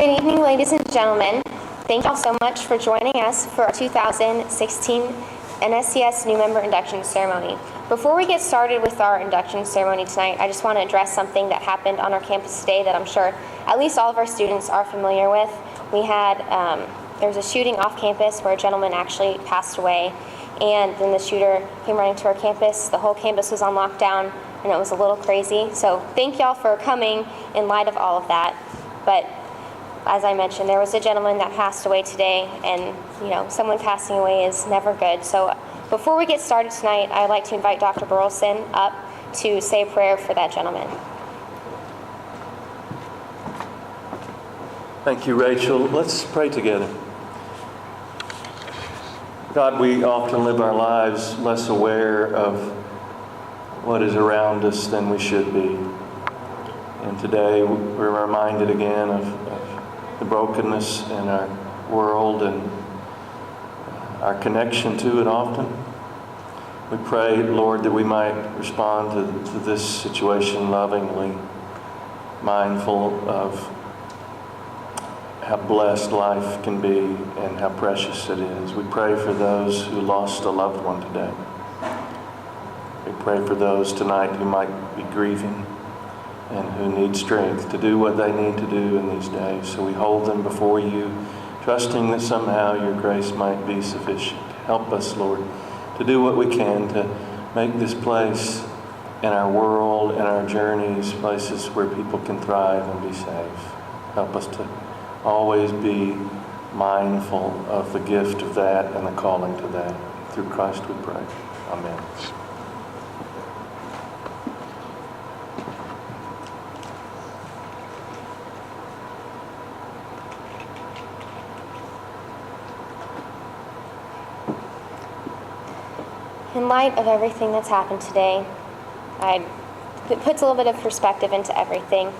Good evening, ladies and gentlemen. Thank you all so much for joining us for our 2016 NSCS New Member Induction Ceremony. Before we get started with our induction ceremony tonight, I just want to address something that happened on our campus today that I'm sure at least all of our students are familiar with. We had, there was a shooting off campus where a gentleman actually passed away, and then the shooter came running to our campus. The whole campus was on lockdown, and it was a little crazy. So thank y'all for coming in light of all of that. But as I mentioned, there was a gentleman that passed away today, and someone passing away is never good. So before we get started tonight, I'd like to invite Dr. Burleson up to say a prayer for that gentleman. Thank you, Rachel. Let's pray together. God, we often live our lives less aware of what is around us than we should be. And today we're reminded again of the brokenness in our world and our connection to it often. We pray, Lord, that we might respond to this situation lovingly, mindful of how blessed life can be and how precious it is. We pray for those who lost a loved one today. We pray for those tonight who might be grieving and who need strength to do what they need to do in these days. So we hold them before you, trusting that somehow your grace might be sufficient. Help us, Lord, to do what we can to make this place and our world and our journeys places where people can thrive and be safe. Help us to always be mindful of the gift of that and the calling to that. Through Christ we pray. Amen. In light of everything that's happened today, it puts a little bit of perspective into everything,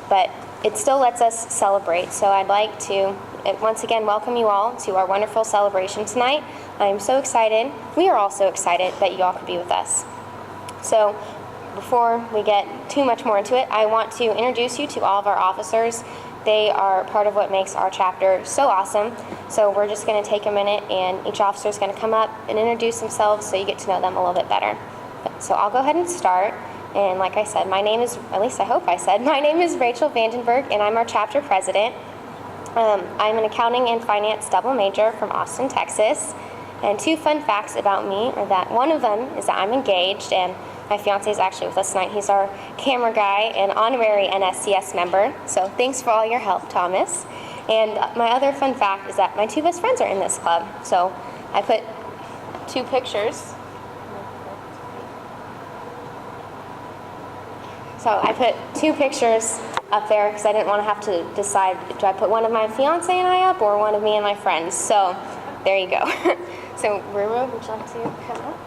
but it still lets us celebrate. So I'd like to once again welcome you all to our wonderful celebration tonight. I am so excited. We are all so excited that you all could be with us. So before we get too much more into it, I want to introduce you to all of our officers. They are part of what makes our chapter so awesome. So we're just going to take a minute, and each officer is going to come up and introduce themselves so you get to know them a little bit better. So I'll go ahead and start. And like I said, my name is Rachel Vandenberg, and I'm our chapter president. I'm an accounting and finance double major from Austin, Texas. And two fun facts about me are that one of them is that I'm engaged, and my fiance is actually with us tonight. He's our camera guy and honorary NSCS member. So thanks for all your help, Thomas. And my other fun fact is that my two best friends are in this club. So I put two pictures. So I put two pictures up there because I didn't want to have to decide, do I put one of my fiance and I up or one of me and my friends? So there you go. So Ruru, would you like to come up?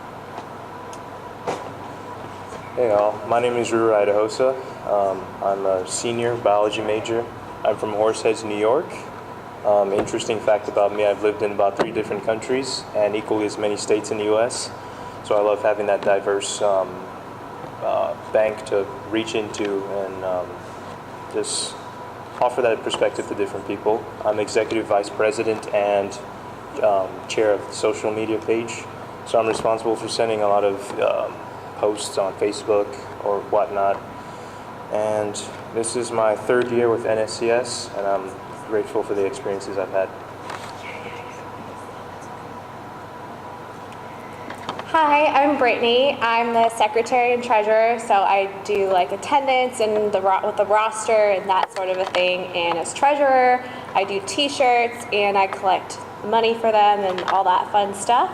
Hey all, my name is Ruru Idahosa. I'm a senior biology major. I'm from Horseheads, New York. Interesting fact about me, I've lived in about 3 different countries and equally as many states in the U.S. So I love having that diverse bank to reach into and just offer that perspective to different people. I'm executive vice president and chair of the social media page. So I'm responsible for sending a lot of posts on Facebook or whatnot. And this is my 3rd year with NSCS, and I'm grateful for the experiences I've had. Hi, I'm Brittany. I'm the secretary and treasurer, so I do like attendance and with the roster and that sort of a thing. And as treasurer, I do t-shirts and I collect money for them and all that fun stuff.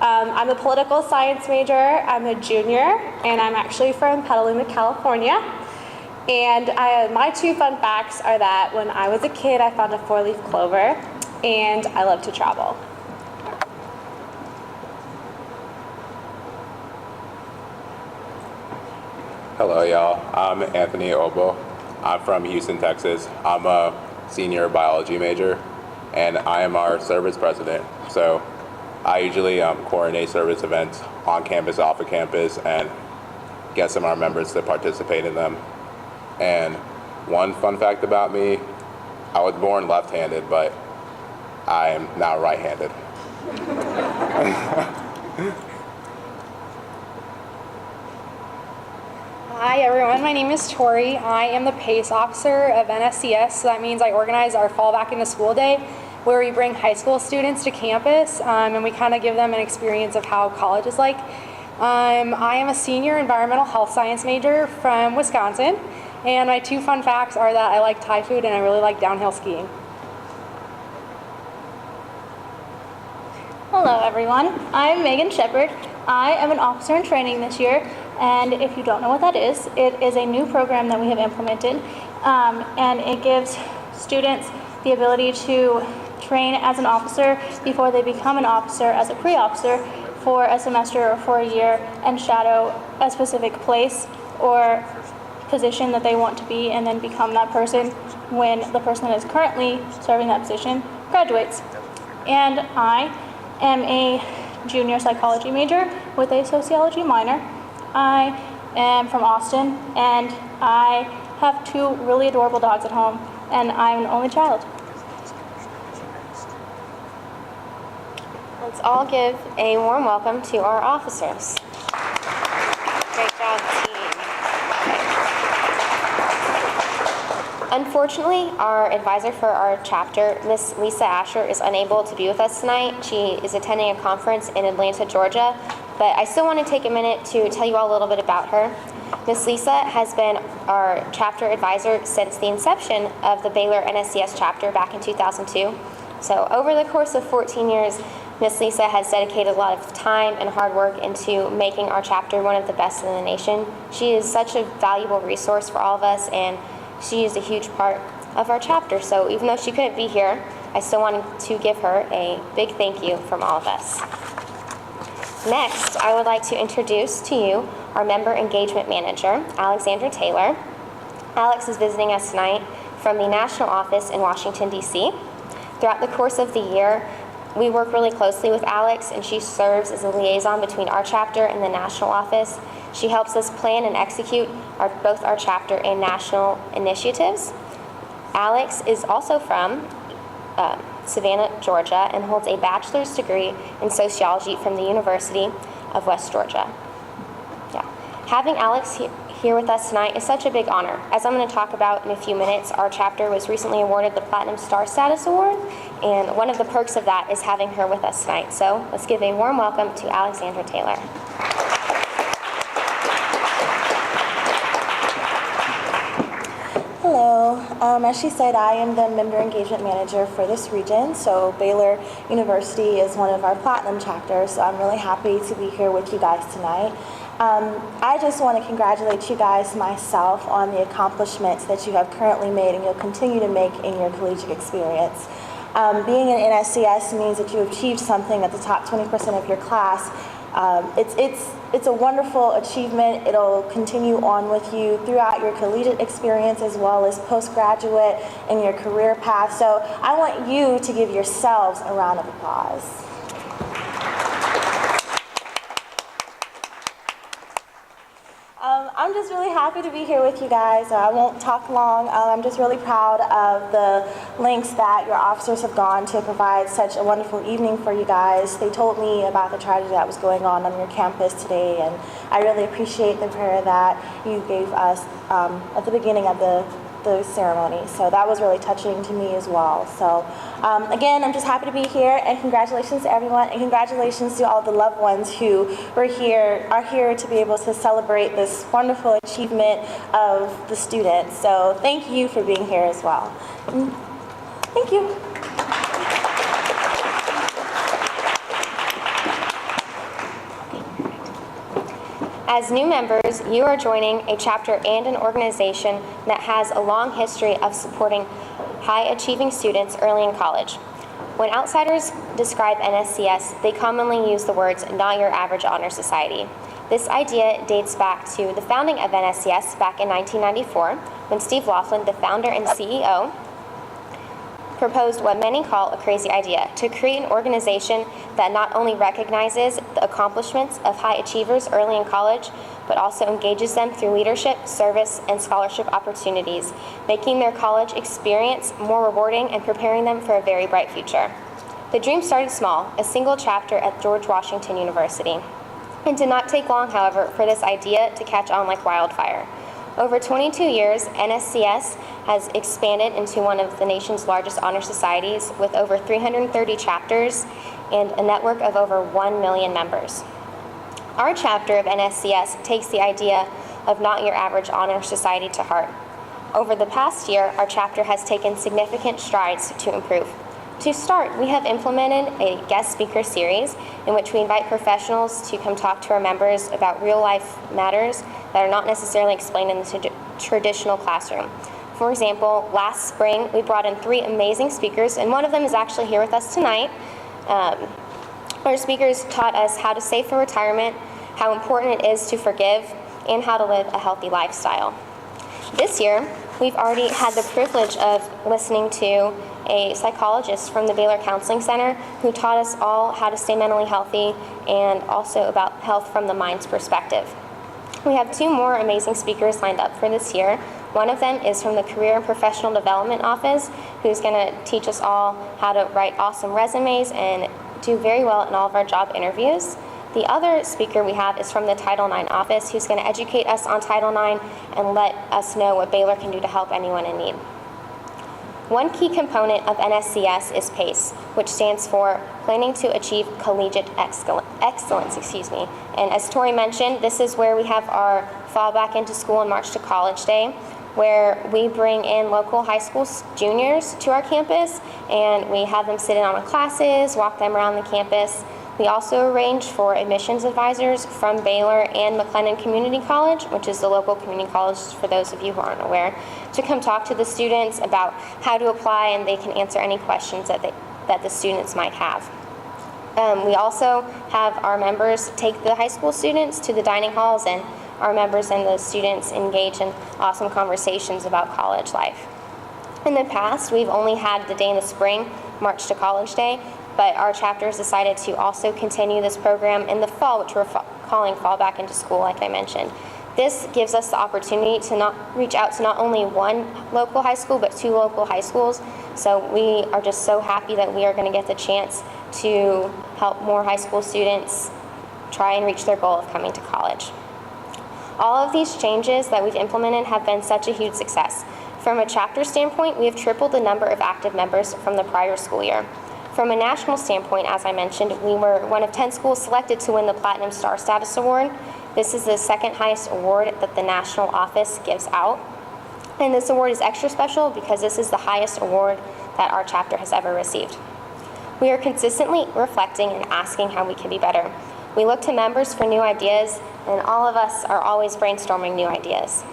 I'm a political science major. I'm a junior, and I'm actually from Petaluma, California. And my two fun facts are that when I was a kid, I found a 4-leaf clover, and I love to travel. Hello, y'all. I'm Anthony Obo. I'm from Houston, Texas. I'm a senior biology major, and I am our service president. So I usually coordinate service events on campus, off of campus, and get some of our members to participate in them. And one fun fact about me I was born left-handed, but I am now right-handed. Hi everyone, my name is Tori. I am the PACE officer of NSCS, so that means I organize our fall back into school day where we bring high school students to campus and we kind of give them an experience of how college is like. I am a senior environmental health science major from Wisconsin, and my 2 fun facts are that I like Thai food and I really like downhill skiing. Hello everyone, I'm Megan Shepard. I am an officer in training this year, and if you don't know what that is, it is a new program that we have implemented, and it gives students the ability to train as an officer before they become an officer as a pre-officer for a semester or for a year and shadow a specific place or position that they want to be and then become that person when the person that is currently serving that position graduates. And I am a junior psychology major with a sociology minor. I am from Austin, and I have 2 really adorable dogs at home, and I'm an only child. Let's all give a warm welcome to our officers. Great job, team. Unfortunately, our advisor for our chapter, Miss Lisa Asher, is unable to be with us tonight. She is attending a conference in Atlanta, Georgia, but I still want to take a minute to tell you all a little bit about her. Miss Lisa has been our chapter advisor since the inception of the Baylor NSCS chapter back in 2002. So over the course of 14 years, Miss Lisa has dedicated a lot of time and hard work into making our chapter one of the best in the nation. She is such a valuable resource for all of us, and she is a huge part of our chapter. So even though she couldn't be here, I still wanted to give her a big thank you from all of us. Next, I would like to introduce to you our Member Engagement Manager, Alexandra Taylor. Alex is visiting us tonight from the national office in Washington, D.C. Throughout the course of the year, we work really closely with Alex, and she serves as a liaison between our chapter and the national office. She helps us plan and execute both our chapter and national initiatives. Alex is also from Savannah, Georgia, and holds a bachelor's degree in sociology from the University of West Georgia. Yeah. Having Alex here with us tonight is such a big honor. As I'm going to talk about in a few minutes, our chapter was recently awarded the Platinum Star Status Award, and one of the perks of that is having her with us tonight. So let's give a warm welcome to Alexandra Taylor. Hello. As she said, I am the Member Engagement Manager for this region. So Baylor University is one of our Platinum chapters, so I'm really happy to be here with you guys tonight. I just want to congratulate you guys myself on the accomplishments that you have currently made and you'll continue to make in your collegiate experience. Being in NSCS means that you achieved something at the top 20% of your class. It's a wonderful achievement. It'll continue on with you throughout your collegiate experience as well as postgraduate and your career path. So I want you to give yourselves a round of applause. I'm just really happy to be here with you guys. I won't talk long. I'm just really proud of the lengths that your officers have gone to provide such a wonderful evening for you guys. They told me about the tragedy that was going on your campus today, and I really appreciate the prayer that you gave us at the beginning of the ceremony. So that was really touching to me as well. So again, I'm just happy to be here, and congratulations to everyone, and congratulations to all the loved ones who are here to be able to celebrate this wonderful achievement of the students. So thank you for being here as well. Thank you. As new members, you are joining a chapter and an organization that has a long history of supporting high-achieving students early in college. When outsiders describe NSCS, they commonly use the words, "not your average honor society." This idea dates back to the founding of NSCS back in 1994, when Steve Laughlin, the founder and CEO, proposed what many call a crazy idea: to create an organization that not only recognizes the accomplishments of high achievers early in college, but also engages them through leadership, service, and scholarship opportunities, making their college experience more rewarding and preparing them for a very bright future. The dream started small, a single chapter at George Washington University. It did not take long, however, for this idea to catch on like wildfire. Over 22 years, NSCS has expanded into one of the nation's largest honor societies with over 330 chapters and a network of over 1 million members. Our chapter of NSCS takes the idea of not your average honor society to heart. Over the past year, our chapter has taken significant strides to improve. To start, we have implemented a guest speaker series in which we invite professionals to come talk to our members about real-life matters that are not necessarily explained in the traditional classroom. For example, last spring, we brought in 3 amazing speakers, and one of them is actually here with us tonight. Our speakers taught us how to save for retirement, how important it is to forgive, and how to live a healthy lifestyle. This year, we've already had the privilege of listening to a psychologist from the Baylor Counseling Center who taught us all how to stay mentally healthy and also about health from the mind's perspective. We have 2 more amazing speakers lined up for this year. One of them is from the Career and Professional Development Office, who's going to teach us all how to write awesome resumes and do very well in all of our job interviews. The other speaker we have is from the Title IX office, who's going to educate us on Title IX and let us know what Baylor can do to help anyone in need. One key component of NSCS is PACE, which stands for Planning to Achieve Collegiate Excellence. And as Tori mentioned, this is where we have our Fall Back into School and March to College Day, where we bring in local high school juniors to our campus, and we have them sit in on classes, walk them around the campus. We also arrange for admissions advisors from Baylor and McLennan Community College, which is the local community college for those of you who aren't aware, to come talk to the students about how to apply, and they can answer any questions that the students might have. We also have our members take the high school students to the dining halls, and our members and the students engage in awesome conversations about college life. In the past, we've only had the day in the spring, March to College Day, but our chapter has decided to also continue this program in the fall, which we're calling Fall Back into School, like I mentioned. This gives us the opportunity to reach out to not only one local high school, but 2 local high schools. So we are just so happy that we are going to get the chance to help more high school students try and reach their goal of coming to college. All of these changes that we've implemented have been such a huge success. From a chapter standpoint, we have tripled the number of active members from the prior school year. From a national standpoint, as I mentioned, we were one of 10 schools selected to win the Platinum Star Status Award. This is the 2nd highest award that the national office gives out. And this award is extra special because this is the highest award that our chapter has ever received. We are consistently reflecting and asking how we can be better. We look to members for new ideas, and all of us are always brainstorming new ideas.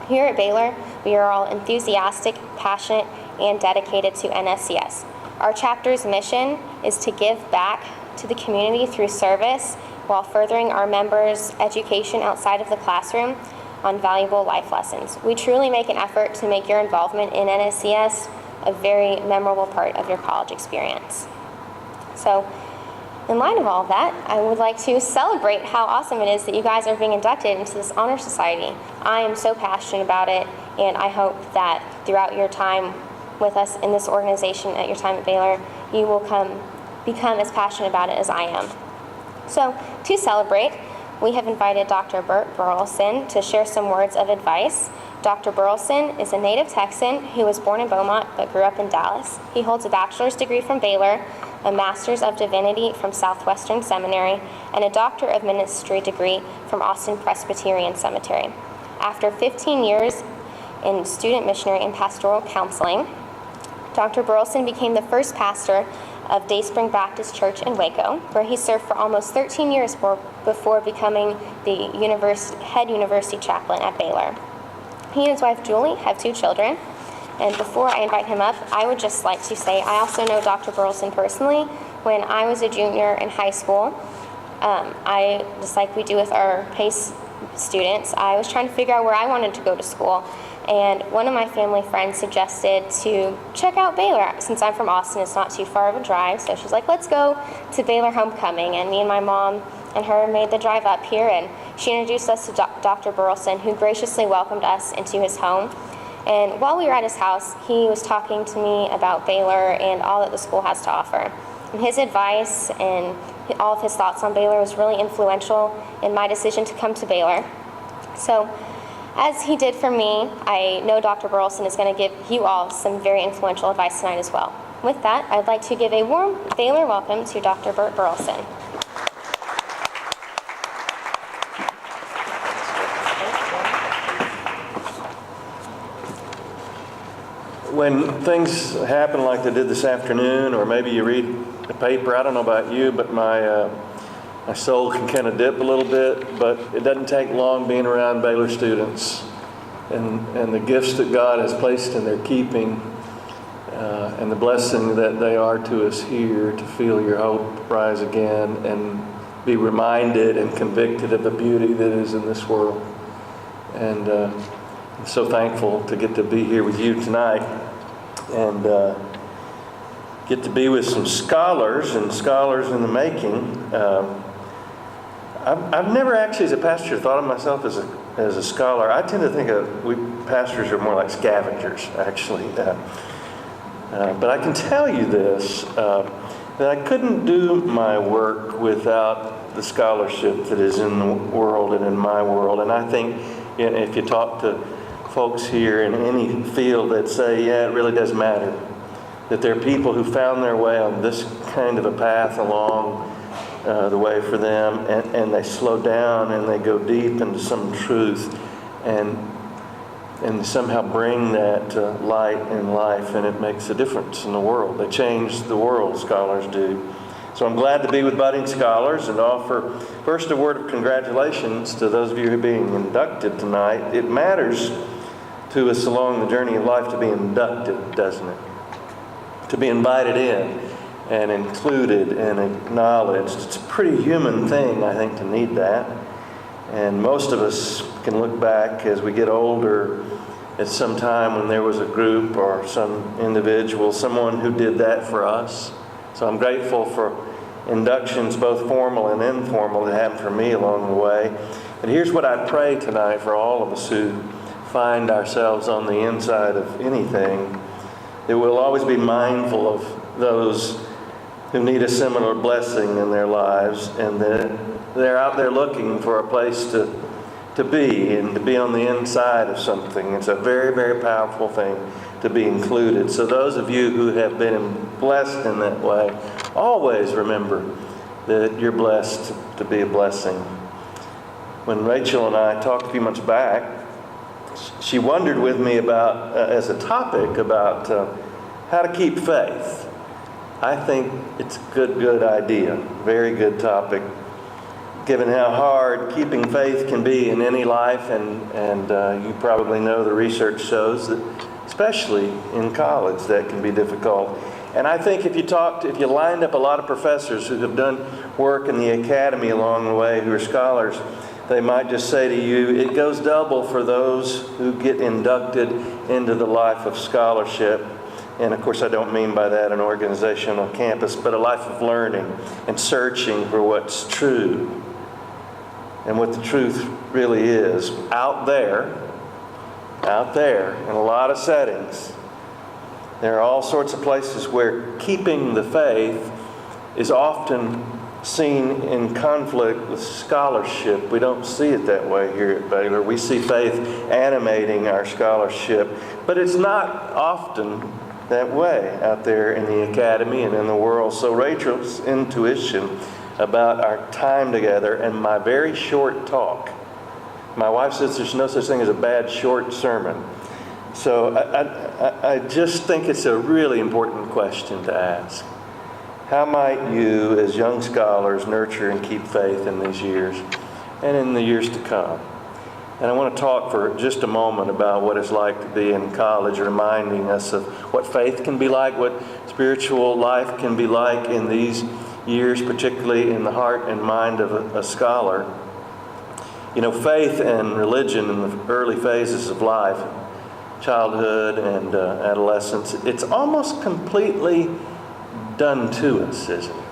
Here at Baylor, we are all enthusiastic, passionate, and dedicated to NSCS. Our chapter's mission is to give back to the community through service while furthering our members' education outside of the classroom on valuable life lessons. We truly make an effort to make your involvement in NSCS a very memorable part of your college experience. So, in light of all of that, I would like to celebrate how awesome it is that you guys are being inducted into this honor society. I am so passionate about it, and I hope that throughout your time with us in this organization, at your time at Baylor, you will become as passionate about it as I am. So, to celebrate, we have invited Dr. Burt Burleson to share some words of advice. Dr. Burleson is a native Texan who was born in Beaumont but grew up in Dallas. He holds a bachelor's degree from Baylor, a master's of divinity from Southwestern Seminary, and a doctor of ministry degree from Austin Presbyterian Seminary. After 15 years in student missionary and pastoral counseling, Dr. Burleson became the first pastor of Dayspring Baptist Church in Waco, where he served for almost 13 years before becoming the head university chaplain at Baylor. He and his wife Julie have 2 children, and before I invite him up, I would just like to say I also know Dr. Burleson personally. When I was a junior in high school, just like we do with our PACE students, I was trying to figure out where I wanted to go to school. And one of my family friends suggested to check out Baylor. Since I'm from Austin, it's not too far of a drive. So she's like, let's go to Baylor Homecoming. And me and my mom and her made the drive up here. And she introduced us to Dr. Burleson, who graciously welcomed us into his home. And while we were at his house, he was talking to me about Baylor and all that the school has to offer. And his advice and all of his thoughts on Baylor was really influential in my decision to come to Baylor. So, as he did for me, I know Dr. Burleson is going to give you all some very influential advice tonight as well. With that, I'd like to give a warm Baylor welcome to Dr. Burt Burleson. When things happen like they did this afternoon, or maybe you read the paper, I don't know about you, but my soul can kind of dip a little bit, but it doesn't take long being around Baylor students and the gifts that God has placed in their keeping and the blessing that they are to us here, to feel your hope rise again and be reminded and convicted of the beauty that is in this world. And I'm so thankful to get to be here with you tonight and get to be with some scholars and scholars in the making. I've never actually, as a pastor, thought of myself as a scholar. I tend to think we pastors are more like scavengers, actually. But I can tell you this, that I couldn't do my work without the scholarship that is in the world and in my world. And I think if you talk to folks here in any field that say, yeah, it really does matter, that there are people who found their way on this kind of a path along the way for them, and they slow down and they go deep into some truth and somehow bring that to light in life, and it makes a difference in the world. They change the world, scholars do. So I'm glad to be with budding scholars and offer first a word of congratulations to those of you who are being inducted tonight. It matters to us along the journey of life to be inducted, doesn't it? To be invited in and included and acknowledged. It's a pretty human thing, I think, to need that. And most of us can look back as we get older at some time when there was a group or some individual, someone who did that for us. So I'm grateful for inductions, both formal and informal, that happened for me along the way. But here's what I pray tonight for all of us who find ourselves on the inside of anything, that we'll always be mindful of those who need a similar blessing in their lives, and that they're out there looking for a place to be and to be on the inside of something. It's a very, very powerful thing to be included. So those of you who have been blessed in that way, always remember that you're blessed to be a blessing. When Rachel and I talked a few months back, she wondered with me about, as a topic, about how to keep faith. I think it's a good idea, very good topic, given how hard keeping faith can be in any life, and you probably know the research shows that, especially in college, that can be difficult. And I think if you lined up a lot of professors who have done work in the academy along the way, who are scholars, they might just say to you, it goes double for those who get inducted into the life of scholarship. And of course, I don't mean by that an organizational campus, but a life of learning and searching for what's true and what the truth really is out there in a lot of settings. There are all sorts of places where keeping the faith is often seen in conflict with scholarship. We don't see it that way here at Baylor. We see faith animating our scholarship, but it's not often that way out there in the academy and in the world. So Rachel's intuition about our time together and my very short talk. My wife says there's no such thing as a bad short sermon. So I just think it's a really important question to ask. How might you, as young scholars, nurture and keep faith in these years and in the years to come? And I want to talk for just a moment about what it's like to be in college, reminding us of what faith can be like, what spiritual life can be like in these years, particularly in the heart and mind of a scholar. You know, faith and religion in the early phases of life childhood and adolescence, it's almost completely done to us, isn't it?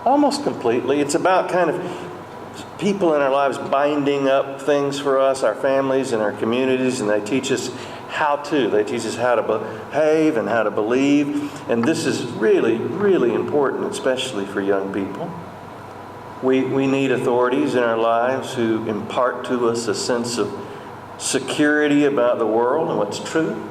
Almost completely. It's about kind of people in our lives binding up things for us, our families and our communities, and they teach us how to. They teach us how to behave and how to believe. And this is really, really important, especially for young people. We need authorities in our lives who impart to us a sense of security about the world and what's true.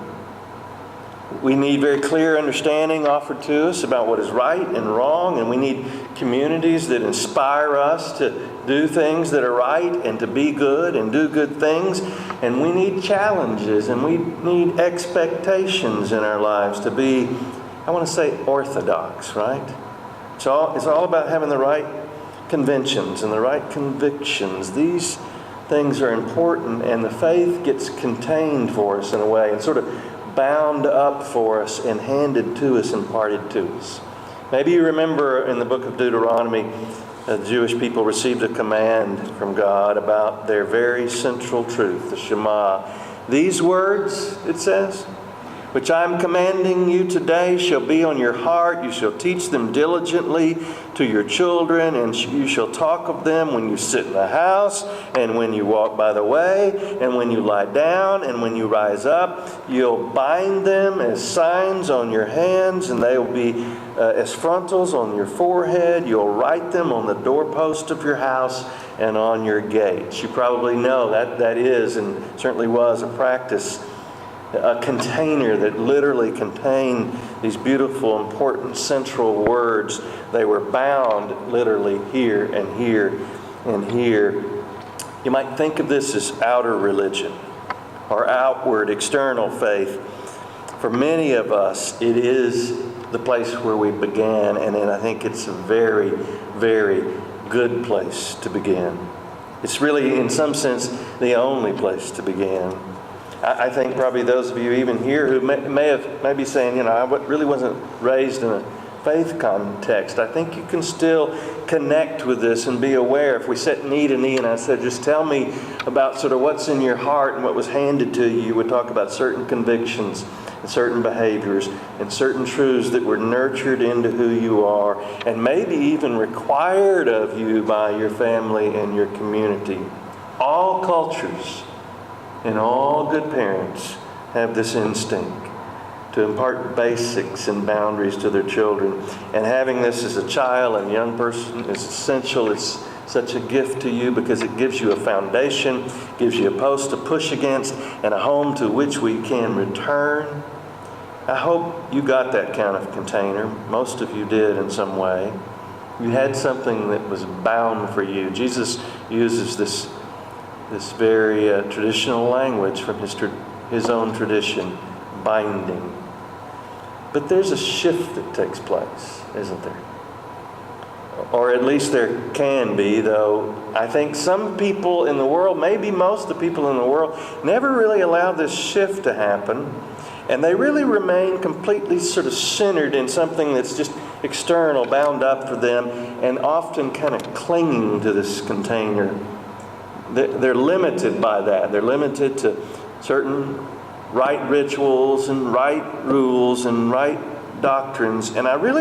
We need very clear understanding offered to us about what is right and wrong, and we need communities that inspire us to do things that are right and to be good and do good things. And we need challenges and we need expectations in our lives to be, I want to say, orthodox, right? It's all about having the right conventions and the right convictions. These things are important, and the faith gets contained for us in a way and sort of bound up for us and handed to us, imparted to us. Maybe you remember in the book of Deuteronomy, the Jewish people received a command from God about their very central truth, the Shema. These words, it says, which I'm commanding you today shall be on your heart. You shall teach them diligently to your children, and you shall talk of them when you sit in the house, and when you walk by the way, and when you lie down, and when you rise up. You'll bind them as signs on your hands, and they will be as frontals on your forehead. You'll write them on the doorpost of your house and on your gates. You probably know that is, and certainly was, a practice, a container that literally contained these beautiful, important, central words. They were bound literally here and here and here. You might think of this as outer religion or outward, external faith. For many of us, it is the place where we began, and I think it's a very, very good place to begin. It's really, in some sense, the only place to begin. I think probably those of you even here who may be saying, I really wasn't raised in a faith context. I think you can still connect with this and be aware. If we sat knee to knee and I said, just tell me about sort of what's in your heart and what was handed to you, you would talk about certain convictions and certain behaviors and certain truths that were nurtured into who you are and maybe even required of you by your family and your community. All cultures and all good parents have this instinct to impart basics and boundaries to their children. And having this as a child and young person is essential. It's such a gift to you because it gives you a foundation, gives you a post to push against, and a home to which we can return. I hope you got that kind of container. Most of you did in some way. You had something that was bound for you. Jesus uses this very traditional language from his own tradition, binding. But there's a shift that takes place, isn't there? Or at least there can be, though I think some people in the world, maybe most of the people in the world, never really allow this shift to happen. And they really remain completely sort of centered in something that's just external, bound up for them, and often kind of clinging to this container. They're limited by that. They're limited to certain right rituals and right rules and right doctrines. And I really